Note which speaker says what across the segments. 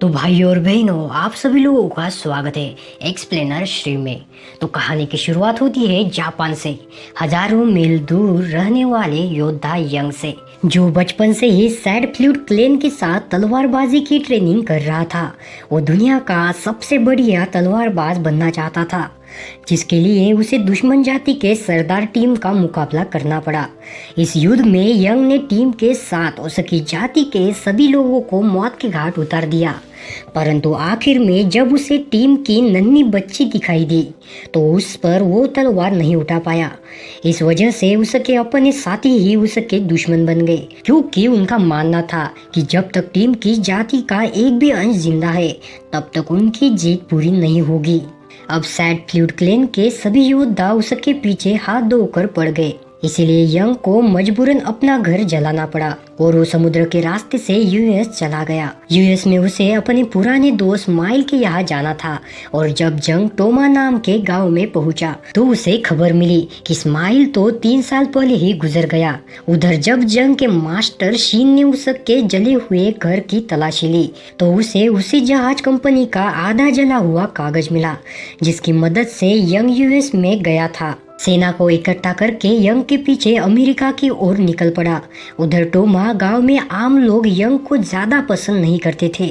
Speaker 1: तो भाइयों और बहनों, आप सभी लोगों का स्वागत है एक्सप्लेनर श्री में। तो कहानी की शुरुआत होती है जापान से, हजारों मील दूर रहने वाले योद्धा यंग से, जो बचपन से ही सैड फ्लूट क्लेन के साथ तलवारबाजी की ट्रेनिंग कर रहा था। वो दुनिया का सबसे बढ़िया तलवारबाज बनना चाहता था, जिसके लिए उसे दुश्मन जाति के सरदार टीम का मुकाबला करना पड़ा। इस युद्ध में यंग ने टीम के साथ उसकी जाति के सभी लोगों को मौत के घाट उतार दिया, परंतु आखिर में जब उसे टीम की नन्ही बच्ची दिखाई दी तो उस पर वो तलवार नहीं उठा पाया। इस वजह से उसके अपने साथी ही उसके दुश्मन बन गए, क्योंकि उनका मानना था कि जब तक टीम की जाति का एक भी अंश जिंदा है तब तक उनकी जीत पूरी नहीं होगी। अब सैड फ्लूट क्लेन के सभी योद्धा उसके पीछे हाथ धोकर पड़ गए, इसीलिए यंग को मजबूरन अपना घर जलाना पड़ा और वो समुद्र के रास्ते से यूएस चला गया। यूएस में उसे अपने पुराने दोस्त माइल के यहाँ जाना था, और जब जंग टोमा नाम के गांव में पहुंचा तो उसे खबर मिली कि स्माइल तो 3 साल पहले ही गुजर गया। उधर जब जंग के मास्टर शीन ने उसके जले हुए घर की तलाशी ली तो उसे उसी जहाज कंपनी का आधा जला हुआ कागज मिला, जिसकी मदद से यंग यूएस में गया था। सेना को इकट्ठा करके यंग के पीछे अमेरिका की ओर निकल पड़ा। उधर टोमा गांव में आम लोग यंग को ज्यादा पसंद नहीं करते थे,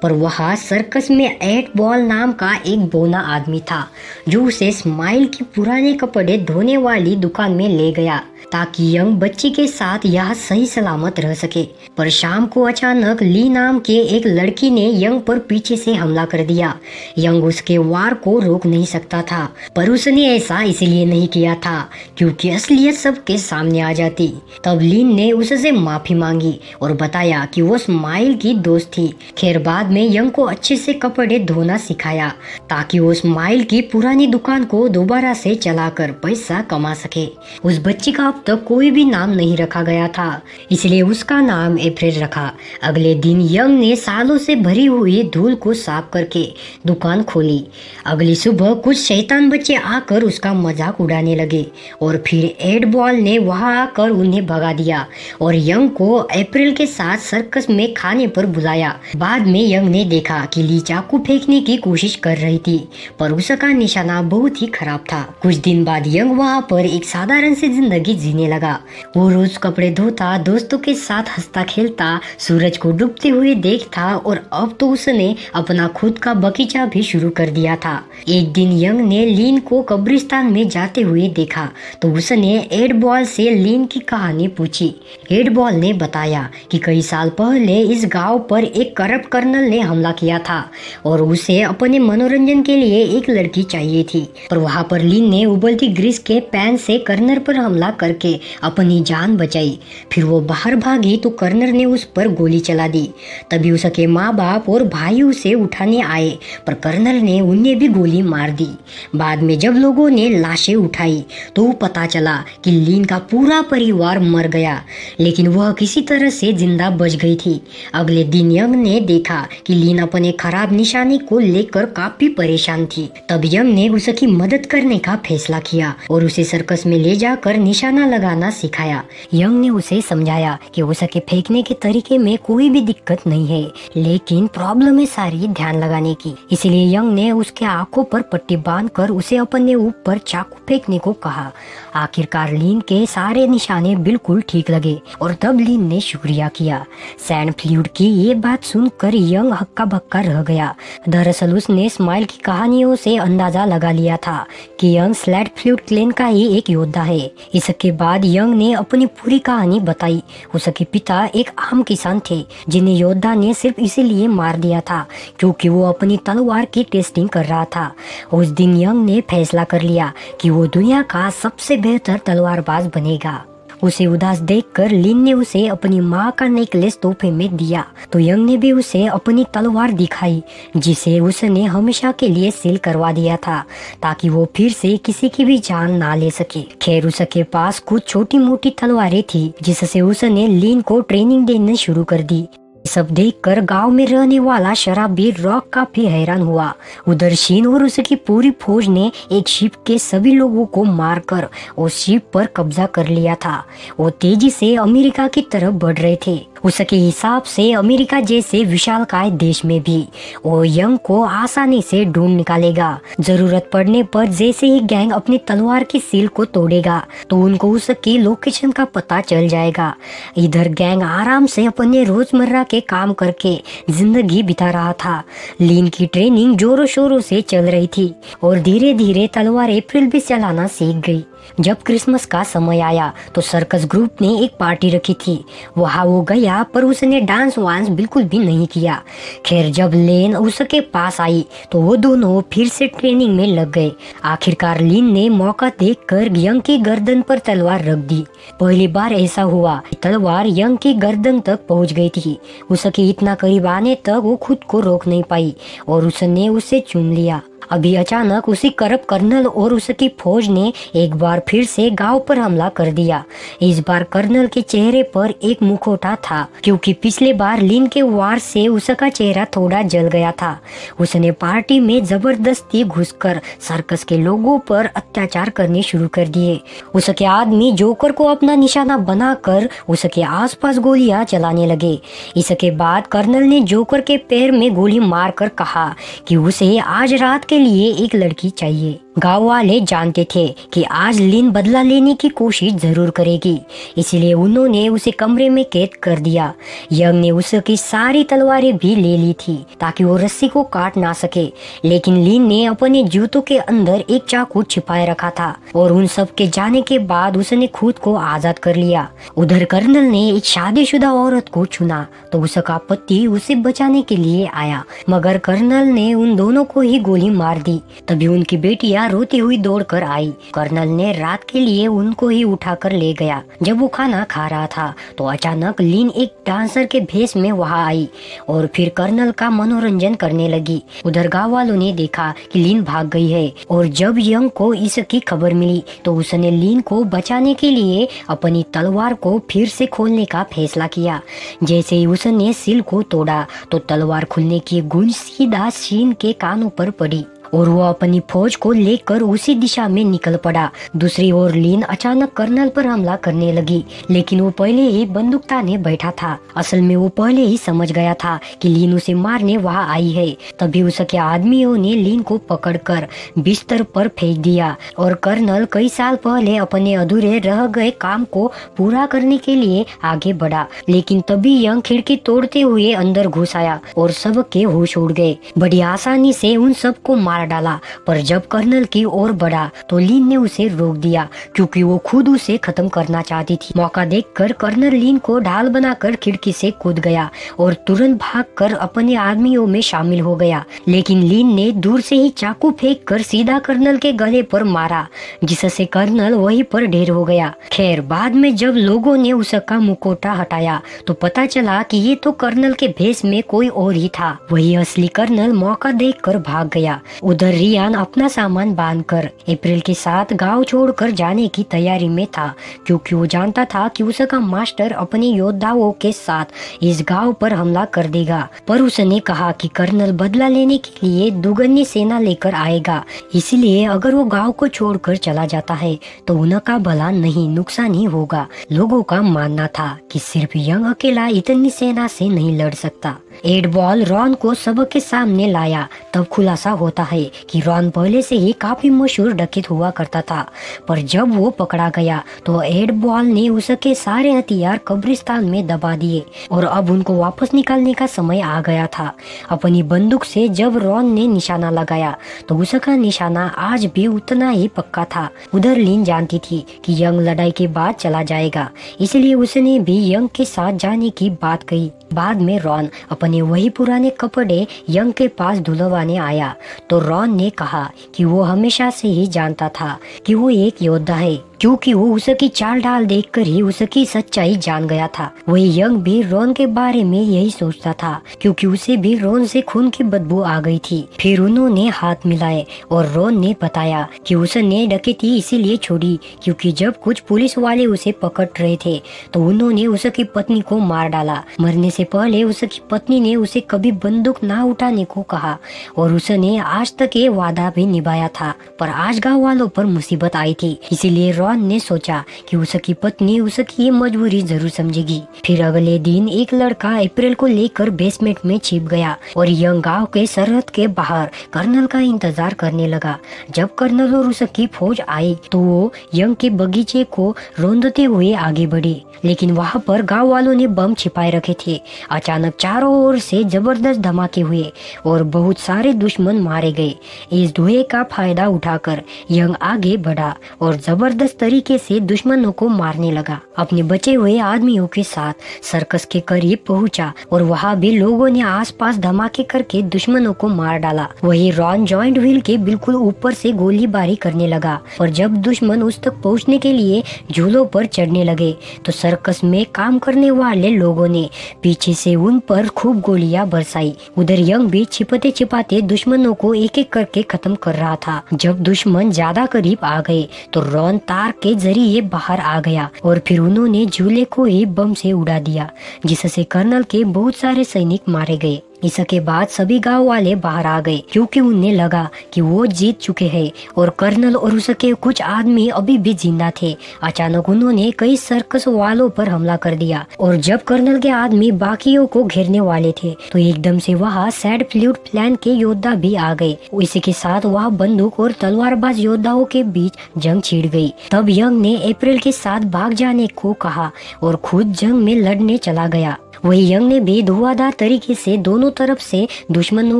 Speaker 1: पर वहाँ सर्कस में एट बॉल नाम का एक बौना आदमी था, जो उसे स्माइल की पुराने कपड़े धोने वाली दुकान में ले गया ताकि यंग बच्ची के साथ यहाँ सही सलामत रह सके। पर शाम को अचानक ली नाम के एक लड़की ने यंग पर पीछे से हमला कर दिया। यंग उसके वार को रोक नहीं सकता था, पर उसने ऐसा इसलिए नहीं किया था क्योंकि असलियत सबके सामने आ जाती। तब लीन ने उससे माफी मांगी और बताया कि वो स्माइल की दोस्त थी। खैर बाद में यंग को अच्छे से कपड़े धोना सिखाया ताकि वो स्माइल की पुरानी दुकान को दोबारा से चलाकर पैसा कमा सके। उस बच्ची का अब तक कोई भी नाम नहीं रखा गया था, इसलिए उसका नाम अप्रैल रखा। अगले दिन यंग ने सालों से भरी हुई धूल को साफ करके दुकान खोली। अगली सुबह कुछ शैतान बच्चे आकर उसका मजाक उड़ाने लगे और फिर एड बॉल ने वहां आकर उन्हें भगा दिया और यंग को अप्रैल के साथ सर्कस में खाने पर बुलाया। बाद में यंग ने देखा कि ली चाकू फेंकने की कोशिश कर रही थी, पर उसका निशाना बहुत ही खराब था। कुछ दिन बाद यंग वहां पर एक साधारण सी जिंदगी जीने लगा। वो रोज कपड़े धोता, दोस्तों के साथ हंसता खेलता, सूरज को डूबते हुए देखता, और अब तो उसने अपना खुद का बगीचा भी शुरू कर दिया था। एक दिन यंग ने लीन को कब्रिस्तान में जाते हुए देखा तो उसने एड बॉल से लीन की कहानी पूछी। एड बॉल ने बताया कि कई साल पहले इस गांव पर एक करप्ट कर्नल ने हमला किया था और उसे अपने मनोरंजन के लिए एक लड़की चाहिए थी, पर वहां पर लीन ने उबलती ग्रीस के पैन से कर्नल पर हमला करके अपनी जान बचाई। फिर वो बाहर भागी तो कर्नल ने उस पर गोली चला दी। तभी उसके माँ बाप और भाई उसे उठाने आए, पर कर्नल ने उन्हें भी गोली मार दी। बाद में जब लोगों ने लाशें उठाई तो पता चला कि लीन का पूरा परिवार मर गया, लेकिन वह किसी तरह से जिंदा बच गई थी। अगले दिन यंग ने देखा कि लीन अपने खराब निशाने को लेकर काफी परेशान थी। तब यंग ने उसकी मदद करने का फैसला किया और उसे सर्कस में ले जाकर निशाना लगाना सिखाया। यंग ने उसे समझाया कि उसके फेंकने के तरीके में कोई भी दिक्कत नहीं है, लेकिन प्रॉब्लम है सारी ध्यान लगाने की। इसलिए यंग ने उसके आंखों पर पट्टी बांधकर उसे अपने ऊपर चाकू फेंकने को कहा। आखिरकार लीन के सारे निशाने बिल्कुल ठीक लगे और तब लीन ने शुक्रिया किया। सैड फ्लूट की ये बात सुनकर यंग हक्का बक्का रह गया। दरअसल उसने स्माइल की कहानियों से अंदाजा लगा लिया था कि यंग सैड फ्लूट क्लेन का ही एक योद्धा है। इसके बाद यंग ने अपनी पूरी कहानी बताई। उसके पिता एक आम किसान थे जिन्हें योद्धा ने सिर्फ इसीलिए मार दिया था क्योंकि वो अपनी तलवार की टेस्टिंग कर रहा था। उस दिन यंग ने फैसला कर लिया कि वो दुनिया का सबसे बेहतर तलवारबाज बनेगा। उसे उदास देखकर लीन ने उसे अपनी माँ का नेकलेस तोहफे में दिया, तो यंग ने भी उसे अपनी तलवार दिखाई जिसे उसने हमेशा के लिए सील करवा दिया था ताकि वो फिर से किसी की भी जान ना ले सके। खैर उसके पास कुछ छोटी मोटी तलवारें थी जिससे उसने लीन को ट्रेनिंग देने शुरू कर दी। सब देखकर गांव में रहने वाला शराबी रॉक काफी हैरान हुआ। उधर शीन और उसकी पूरी फौज ने एक शिप के सभी लोगों को मारकर उस शिप पर कब्जा कर लिया था। वो तेजी से अमेरिका की तरफ बढ़ रहे थे। उसके हिसाब से अमेरिका जैसे विशालकाय देश में भी वो यंग को आसानी से ढूंढ निकालेगा। जरूरत पड़ने पर जैसे ही गैंग अपनी तलवार की सील को तोड़ेगा तो उनको उसकी लोकेशन का पता चल जाएगा। इधर गैंग आराम से अपने रोजमर्रा के काम करके जिंदगी बिता रहा था। लीन की ट्रेनिंग जोरों शोरों से चल रही थी और धीरे धीरे तलवार अप्रैल भी चलाना सीख गई। जब क्रिसमस का समय आया तो सर्कस ग्रुप ने एक पार्टी रखी थी। वहाँ वो गया पर उसने डांस वांस बिल्कुल भी नहीं किया। खैर जब लेन उसके पास आई तो वो दोनों फिर से ट्रेनिंग में लग गए। आखिरकार लीन ने मौका देखकर यंग की गर्दन पर तलवार रख दी। पहली बार ऐसा हुआ कि तलवार यंग की गर्दन तक पहुंच गई थी। उसके इतना करीब आने तक वो खुद को रोक नहीं पाई और उसने उसे चूम लिया। अभी अचानक उसी करप्ट कर्नल और उसकी फौज ने एक बार फिर से गांव पर हमला कर दिया। इस बार कर्नल के चेहरे पर एक मुखौटा था क्योंकि पिछले बार लीन के वार से उसका चेहरा थोड़ा जल गया था। उसने पार्टी में जबरदस्ती घुसकर सर्कस के लोगों पर अत्याचार करने शुरू कर दिए। उसके आदमी जोकर को अपना निशाना बनाकर उसके आसपास गोलियां चलाने लगे। इसके बाद कर्नल ने जोकर के पैर में गोली मारकर कहा कि उसे आज रात के लिए एक लड़की चाहिए। गांव वाले जानते थे कि आज लीन बदला लेने की कोशिश जरूर करेगी, इसलिए उन्होंने उसे कमरे में कैद कर दिया। यंग ने उसकी सारी तलवारें भी ले ली थी ताकि वो रस्सी को काट ना सके, लेकिन लीन ने अपने जूतों के अंदर एक चाकू छिपाए रखा था और उन सब के जाने के बाद उसने खुद को आजाद कर लिया। उधर कर्नल ने एक शादीशुदा औरत को चुना तो उसका पति उसे बचाने के लिए आया, मगर कर्नल ने उन दोनों को ही गोली मार दी। तभी उनकी बेटियां रोती हुई दौड़कर आई। कर्नल ने रात के लिए उनको ही उठाकर ले गया। जब वो खाना खा रहा था तो अचानक लीन एक डांसर के भेष में वहां आई और फिर कर्नल का मनोरंजन करने लगी। उधर गांव वालों ने देखा कि लीन भाग गई है और जब यंग को इसकी खबर मिली तो उसने लीन को बचाने के लिए अपनी तलवार को फिर से खोलने का फैसला किया। जैसे ही उसने सील को तोड़ा तो तलवार खुलने की गूंज सीधा शीन के कानों पर पड़ी और वो अपनी फौज को लेकर उसी दिशा में निकल पड़ा। दूसरी ओर लीन अचानक कर्नल पर हमला करने लगी, लेकिन वो पहले ही बंदूक ताने बैठा था। असल में वो पहले ही समझ गया था कि लीन उसे मारने वहाँ आई है। तभी उसके आदमियों ने लीन को पकड़कर बिस्तर पर फेंक दिया और कर्नल कई साल पहले अपने अधूरे रह गए काम को पूरा करने के लिए आगे बढ़ा। लेकिन तभी यंग खिड़की तोड़ते हुए अंदर घुस आया और सबके होश उड़ गए। बड़ी आसानी से उन सबको मार डाला, पर जब कर्नल की ओर बढ़ा तो लीन ने उसे रोक दिया क्योंकि वो खुद उसे खत्म करना चाहती थी। मौका देखकर कर्नल लीन को ढाल बनाकर खिड़की से कूद गया और तुरंत भागकर अपने आदमियों में शामिल हो गया। लेकिन लीन ने दूर से ही चाकू फेंककर सीधा कर्नल के गले पर मारा, जिससे कर्नल वहीं पर ढेर हो गया। खैर बाद में जब लोगों ने उसका मुखौटा हटाया तो पता चला कि ये तो कर्नल के भेष में कोई और ही था। वही असली कर्नल मौका देखकर भाग गया। उधर रियान अपना सामान बांधकर अप्रैल के साथ गांव छोड़कर जाने की तैयारी में था, क्योंकि वो जानता था कि उसका मास्टर अपने योद्धाओं के साथ इस गांव पर हमला कर देगा। पर उसने कहा कि कर्नल बदला लेने के लिए दुगनी सेना लेकर आएगा, इसलिए अगर वो गांव को छोड़कर चला जाता है तो उनका भला नहीं नुकसान ही होगा। लोगों का मानना था कि सिर्फ यंग अकेला इतनी सेना से नहीं लड़ सकता। एड बॉल रॉन को सबके सामने लाया। तब खुलासा होता है कि रॉन पहले से ही काफी मशहूर डकैत हुआ करता था, पर जब वो पकड़ा गया तो एड बॉल ने उसके सारे हथियार कब्रिस्तान में दबा दिए और अब उनको वापस निकालने का समय आ गया था। अपनी बंदूक से जब रॉन ने निशाना लगाया तो उसका निशाना आज भी उतना ही पक्का था। उधर लीन जानती थी कि यंग लड़ाई के बाद चला जाएगा, इसलिए उसने भी यंग के साथ जाने की बात कही। बाद में रॉन अपने वही पुराने कपड़े यंग के पास धुलवाने आया तो रॉन ने कहा कि वो हमेशा से ही जानता था कि वो एक योद्धा है, क्योंकि वो उसकी चाल ढाल देखकर ही उसकी सच्चाई जान गया था। वही यंग भी रॉन के बारे में यही सोचता था, क्योंकि उसे भी रॉन से खून की बदबू आ गई थी। फिर उन्होंने हाथ मिलाए और रॉन ने बताया कि उसने डकैती इसीलिए छोड़ी क्योंकि जब कुछ पुलिस वाले उसे पकड़ रहे थे तो उन्होंने उसकी पत्नी को मार डाला। मरने से पहले उसकी पत्नी ने उसे कभी बंदूक ना उठाने को कहा और उसने आज तक ये वादा भी निभाया था, पर आज गाँव वालों पर मुसीबत आई थी, इसीलिए रॉन रॉन ने सोचा कि उसकी पत्नी उसकी ये मजबूरी जरूर समझेगी। फिर अगले दिन एक लड़का अप्रैल को लेकर बेसमेंट में छिप गया और यंग गांव के सरहद के बाहर कर्नल का इंतजार करने लगा। जब कर्नल और उसकी फौज आई तो वो यंग के बगीचे को रौंदते हुए आगे बढ़े, लेकिन वहाँ पर गांव वालों ने बम छिपाए रखे थे। अचानक चारों ओर से जबरदस्त धमाके हुए और बहुत सारे दुश्मन मारे गए। इस धुएं का फायदा उठाकर यंग आगे बढ़ा और जबरदस्त तरीके से दुश्मनों को मारने लगा। अपने बचे हुए आदमियों के साथ सर्कस के करीब पहुंचा और वहां भी लोगों ने आसपास धमाके करके दुश्मनों को मार डाला। वही रॉन जॉइंट व्हील के बिल्कुल ऊपर से गोलीबारी करने लगा और जब दुश्मन उस तक पहुंचने के लिए झूलों पर चढ़ने लगे तो सर्कस में काम करने वाले लोगों ने पीछे से उन पर खूब गोलियां बरसाई। उधर यंग भी छिपते छिपाते दुश्मनों को एक एक करके खत्म कर रहा था। जब दुश्मन ज्यादा करीब आ गए तो रॉन तार के जरिए बाहर आ गया और फिर उन्होंने झूले को ही बम से उड़ा दिया, जिससे कर्नल के बहुत सारे सैनिक मारे गए। इसके बाद सभी गांव वाले बाहर आ गए क्योंकि उन्हें लगा कि वो जीत चुके हैं और कर्नल और उसके कुछ आदमी अभी भी जिंदा थे। अचानक उन्होंने कई सर्कस वालों पर हमला कर दिया और जब कर्नल के आदमी बाकियों को घेरने वाले थे तो एकदम से वहाँ सैड फ्लूट प्लान के योद्धा भी आ गए। इसी के साथ वहाँ बंदूक और तलवारबाज योद्धाओं के बीच जंग छिड़ गई। तब यंग ने अप्रैल के साथ भाग जाने को कहा और खुद जंग में लड़ने चला गया। वही यंग ने भी धुआंधार तरीके से दोनों तरफ से दुश्मनों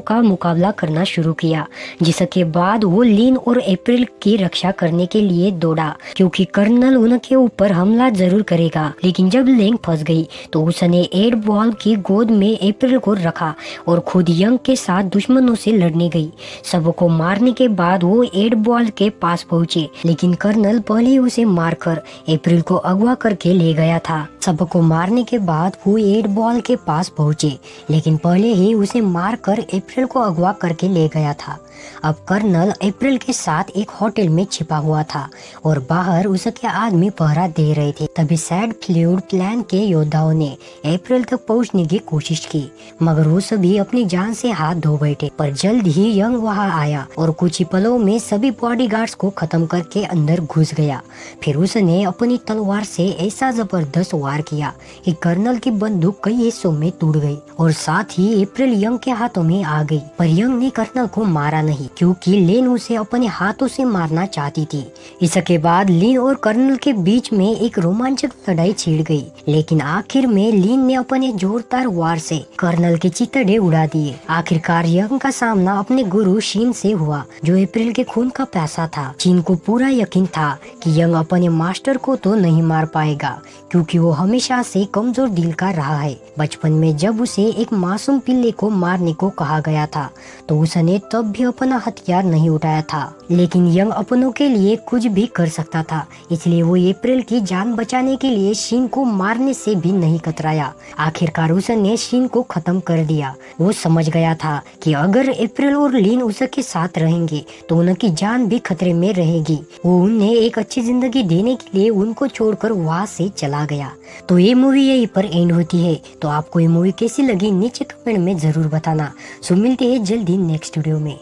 Speaker 1: का मुकाबला करना शुरू किया, जिसके बाद वो लिन और अप्रैल की रक्षा करने के लिए दौड़ा क्योंकि कर्नल उनके ऊपर हमला जरूर करेगा। लेकिन जब लिन फंस गई तो उसने एड बॉल की गोद में अप्रैल को रखा और खुद यंग के साथ दुश्मनों से लड़ने गई। सबको मारने के बाद वो एड बॉल के पास पहुंचे, लेकिन कर्नल पहले उसे मारकर अप्रैल को अगवा करके ले गया था। सबको मारने के बाद वो एड बॉल के पास पहुंचे, लेकिन पहले ही उसे मारकर अप्रैल को अगवा करके ले गया था। अब कर्नल अप्रैल के साथ एक होटल में छिपा हुआ था और बाहर उसके आदमी पहरा दे रहे थे। तभी सैड फ्लूट प्लान के योद्धाओं ने अप्रैल तक पहुंचने की कोशिश की, मगर वो सभी अपनी जान से हाथ धो बैठे। पर जल्द ही यंग वहां आया और कुछ ही पलों में सभी बॉडीगार्ड्स को खत्म करके अंदर घुस गया। फिर उसने अपनी तलवार से ऐसा जबरदस्त वार किया कि कर्नल की बंदूक कई हिस्सों में टूट गई और साथ ही अप्रैल यंग के हाथों में आ गई। पर यंग ने कर्नल को मारा नहीं क्योंकि लेन उसे अपने हाथों से मारना चाहती थी। इसके बाद लिन और कर्नल के बीच में एक रोमांचक लड़ाई छिड़ गई, लेकिन आखिर में लिन ने अपने जोरदार वार से कर्नल के चितड़े उड़ा दिए। आखिरकार यंग का सामना अपने गुरु शीन से हुआ, जो अप्रैल के खून का प्यासा था। शीन को पूरा यकीन था कि यंग अपने मास्टर को तो नहीं मार पाएगा क्योंकि वो हमेशा से कमजोर दिल का रहा है। बचपन में जब उसे एक मासूम पिल्ले को मारने को कहा गया था तो उसने तब भी अपना हथियार नहीं उठाया था, लेकिन यंग अपनों के लिए कुछ भी कर सकता था, इसलिए वो अप्रैल की जान बचाने के लिए शीन को मारने से भी नहीं कतराया। आखिरकार उसने शीन को खत्म कर दिया। वो समझ गया था कि अगर अप्रैल और लिन उसके साथ रहेंगे तो उनकी जान भी खतरे में रहेगी। वो उन्हें एक अच्छी जिंदगी देने के लिए उनको छोड़कर वहाँ से चला गया। तो ये मूवी यहीं पर एंड होती है। तो आपको ये मूवी कैसी लगी नीचे कमेंट में जरूर बताना। सो मिलते हैं जल्दी नेक्स्ट वीडियो में।